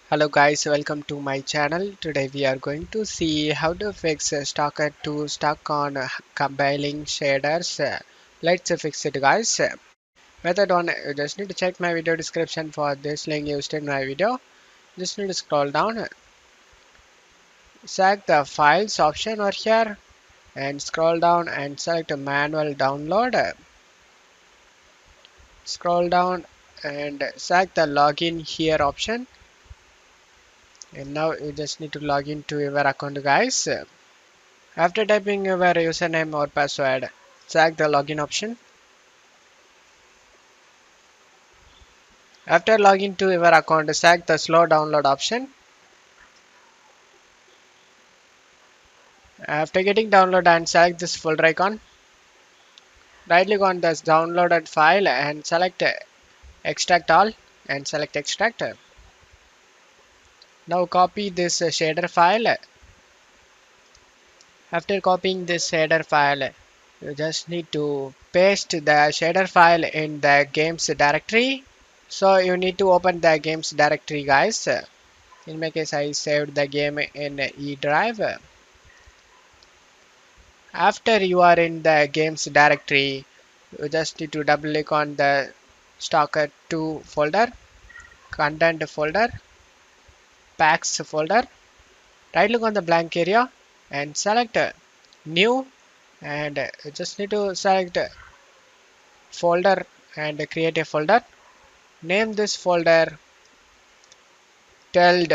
Hello guys, welcome to my channel. Today we are going to see how to fix Stalker 2 stuck on compiling shaders. Let's fix it guys. Method 1, you just need to check my video description for this link used in my video. Just need to scroll down, select the files option over here and scroll down and select manual download. Scroll down and select the login here option. And now you just need to log into your account guys. After typing your username or password, select the login option. After logging to your account, select the slow download option. After getting download and select this folder icon, right click on this downloaded file and select extract all and select extract. Now copy this shader file. After copying this shader file, you just need to paste the shader file in the games directory. So you need to open the games directory guys. In my case, I saved the game in E drive. After you are in the games directory, you just need to double click on the Stalker 2 folder, content folder, packs folder. Right click on the blank area and select new, and you just need to select folder and create a folder. Name this folder teld.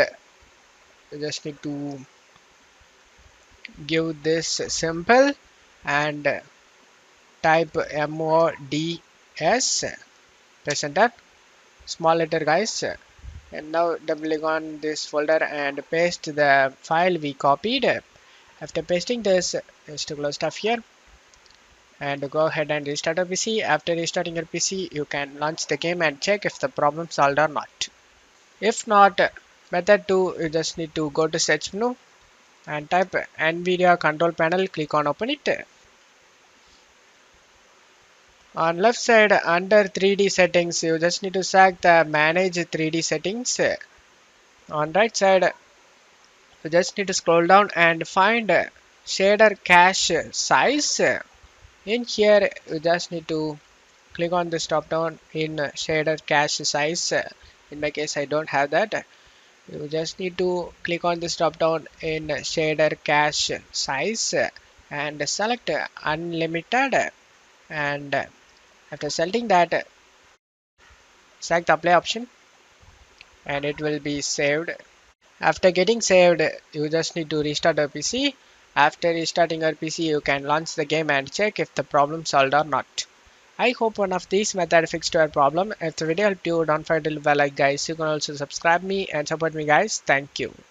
You just need to give this simple and type mods, press enter, small letter guys, and now double click on this folder and paste the file we copied. After pasting this, just to close stuff here and go ahead and restart your PC. After restarting your PC, you can launch the game and check if the problem solved or not. If not, method 2, you just need to go to search menu and type NVIDIA control panel, click on open it. On left side under 3D settings, you just need to select the manage 3D settings. On right side, you just need to scroll down and find shader cache size. In here, you just need to click on this drop down in shader cache size. In my case, I don't have that. You just need to click on this drop down in shader cache size and select unlimited, and after selecting that, select the apply option and it will be saved. After getting saved, you just need to restart your PC. After restarting your PC, you can launch the game and check if the problem solved or not. I hope one of these methods fixed your problem. If the video helped you, don't forget to leave a like guys. You can also subscribe me and support me guys. Thank you.